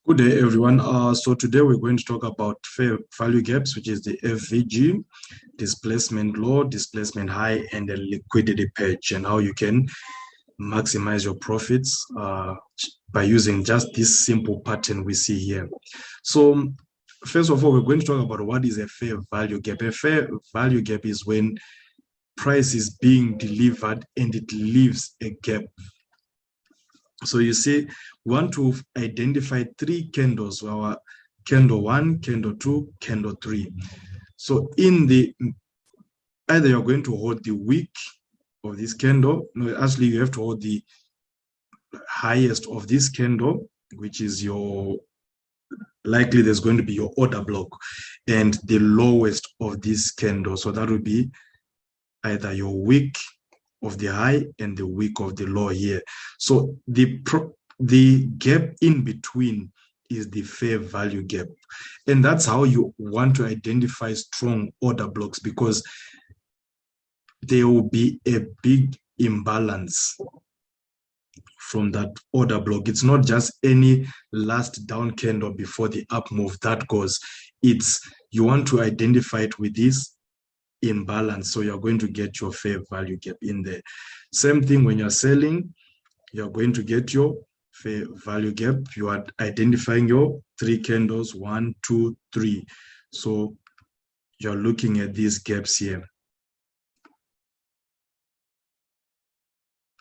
Good day, everyone. So today we're going to talk about fair value gaps, which is the FVG, displacement low, displacement high, and the liquidity page, and how you can maximize your profits by using just this simple pattern we see here. So first of all, we're going to talk about what is a fair value gap. A fair value gap is when price is being delivered and it leaves a gap. So you see, we want to identify three candles, our candle 1, candle 2, candle 3. So in the, either you're going to hold the wick of this candle. No, actually you have to hold the highest of this candle, which is your, likely there's going to be your order block, and the lowest of this candle. So that would be either your wick of the high and the wick of the low here. So the gap in between is the fair value gap. And that's how you want to identify strong order blocks, because there will be a big imbalance from that order block. It's not just any last down candle before the up move that goes. It's, you want to identify it with this imbalance, so you're going to get your fair value gap in there. Same thing when you're selling, you're going to get your fair value gap. You are identifying your three candles, 1, 2, 3. So you're looking at these gaps here.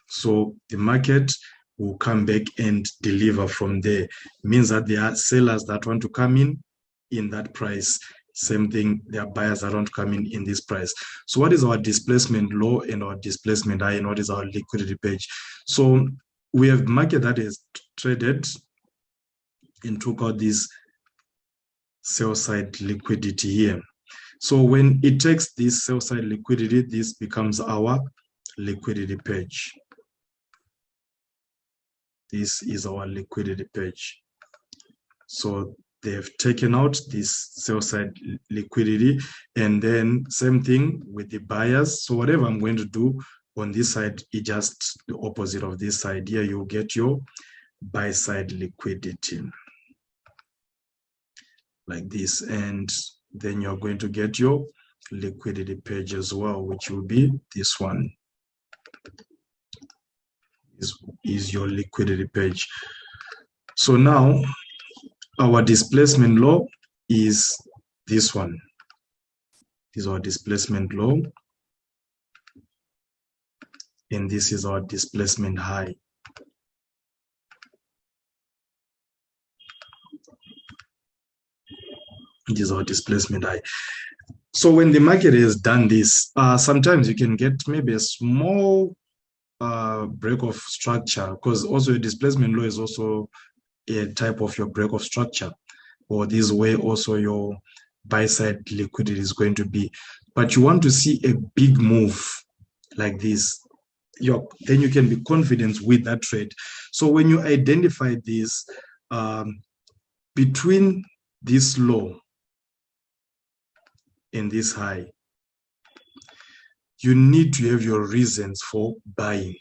So the market will come back and deliver from there. It means that there are sellers that want to come in that price. Same thing, there are buyers that don't come in this price. So what is our displacement low and our displacement high, and what is our liquidity page? So we have market that is traded and took out this sell side liquidity here. So when it takes this sell side liquidity, this becomes our liquidity page. This is our liquidity page. So they've taken out this sell side liquidity, and then same thing with the buyers. So whatever I'm going to do on this side is just the opposite of this side. Here you get your buy side liquidity like this, and then you're going to get your liquidity page as well, which will be this one. This is your liquidity page. So now our displacement low is this one. This is our displacement low, and this is our displacement high. This is our displacement high. So when the market has done this, sometimes you can get maybe a small break of structure, because also your displacement low is also a type of your break of structure, or this way also your buy side liquidity is going to be. But you want to see a big move like this, then you can be confident with that trade. So when you identify this between this low and this high, you need to have your reasons for buying.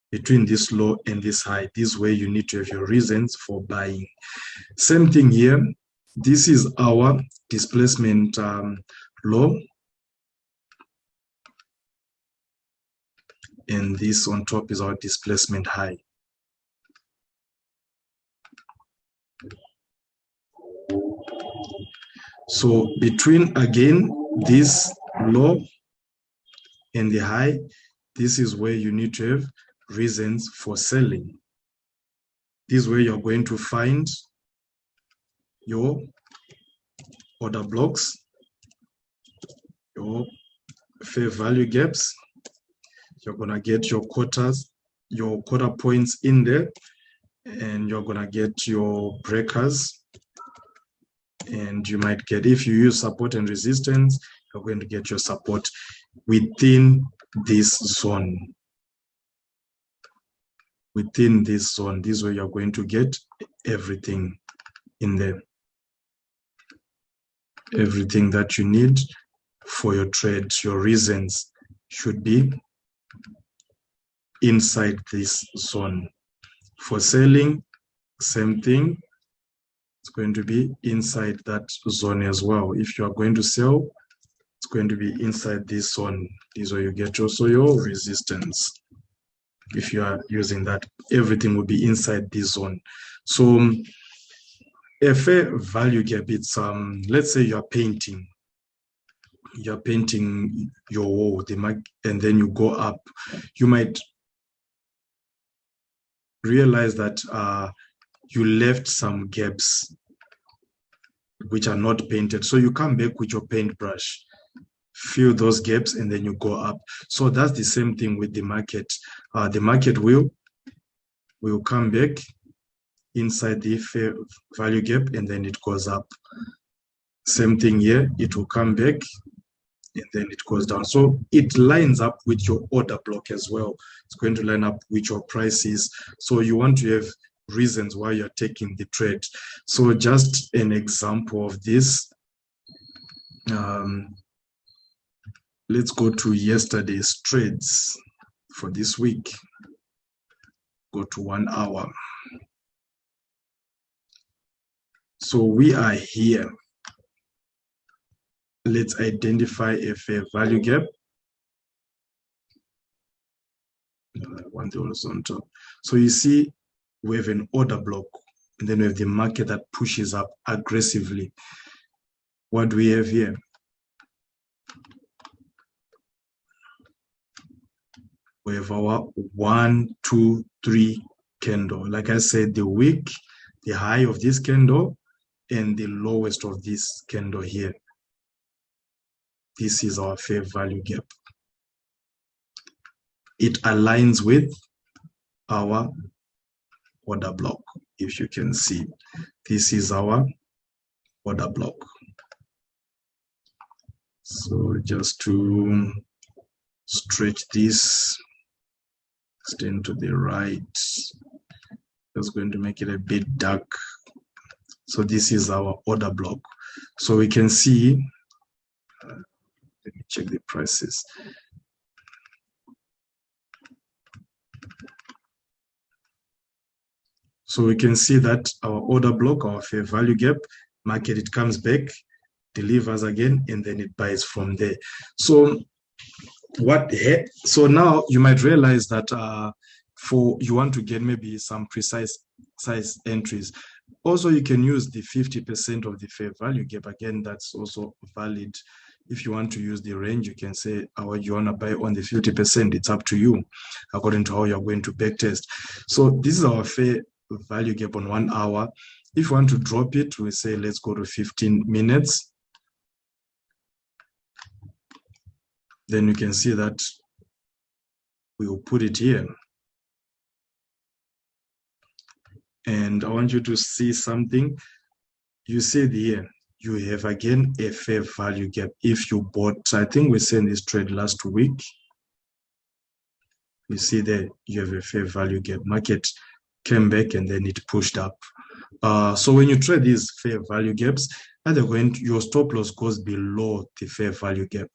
Between this low and this high, this way you need to have your reasons for buying. Same thing here. This is our displacement low, and this on top is our displacement high. So between, again, this low and the high, this is where you need to have reasons for selling. This is where you're going to find your order blocks, your fair value gaps. You're going to get your quarters, your quarter points in there, and you're going to get your breakers. And you might get, if you use support and resistance, you're going to get your support within this zone. Within this zone, this way you're going to get everything in there. Everything that you need for your trade, your reasons should be inside this zone. For selling, same thing, it's going to be inside that zone as well. If you are going to sell, it's going to be inside this zone. This is where you get also your resistance. If you are using that, everything will be inside this zone. So a fair value gap, it's let's say you're painting your wall, and then you go up. You might realize that you left some gaps which are not painted. So you come back with your paintbrush, fill those gaps, and then you go up. So that's the same thing with the market. The market will come back inside the fair value gap, and then it goes up. Same thing here, it will come back and then it goes down. So it lines up with your order block as well. It's going to line up with your prices. So you want to have reasons why you're taking the trade. So just an example of this. Let's go to yesterday's trades for this week. Go to 1 hour. So we are here. Let's identify a fair value gap. One horizontal. So you see, we have an order block, and then we have the market that pushes up aggressively. What do we have here? We have our 1, 2, 3 candle. Like I said, the wick, the high of this candle, and the lowest of this candle here. This is our fair value gap. It aligns with our order block. If you can see, this is our order block. So just to stretch this, extend to the right, that's going to make it a bit dark. So this is our order block. So we can see, let me check the prices. So we can see that our order block, our fair value gap, market, it comes back, delivers again, and then it buys from there. So so now you might realize that you want to get maybe some precise size entries. Also, you can use the 50% of the fair value gap. Again, that's also valid. If you want to use the range, you can say, you want to buy on the 50%. It's up to you, according to how you're going to backtest. So this is our fair value gap on 1 hour. If you want to drop it, we say, let's go to 15 minutes. Then you can see that we will put it here. And I want you to see something. You see here, you have again a fair value gap. If you bought, I think we sent this trade last week. You see there, you have a fair value gap. Market came back and then it pushed up. So when you trade these fair value gaps, either your stop loss goes below the fair value gap.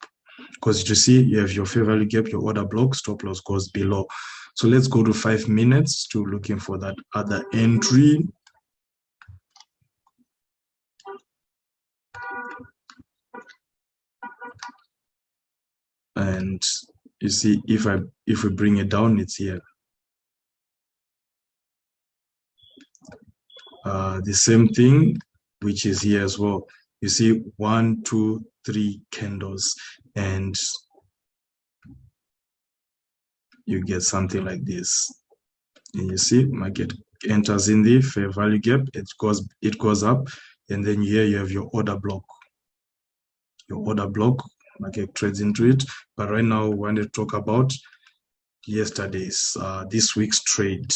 Because you see, you have your fair value gap, your order block, stop loss goes below. So let's go to 5 minutes to looking for that other entry. And you see, if we bring it down, it's here. The same thing, which is here as well. You see 1, 2, 3 candles, and you get something like this. And you see, market enters in the fair value gap, it goes up, and then here you have your order block. Your order block, market trades into it. But right now, we want to talk about yesterday's, this week's trade.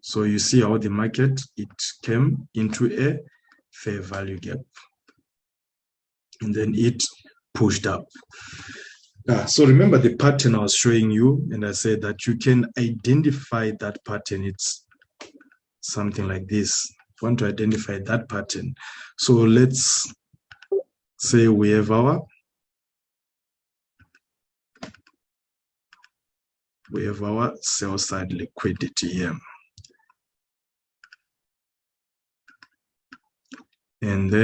So you see how the market, it came into a fair value gap, and then it pushed up. So remember the pattern I was showing you, and I said that you can identify that pattern. It's something like this. If you want to identify that pattern, so let's say we have our sell side liquidity here. and then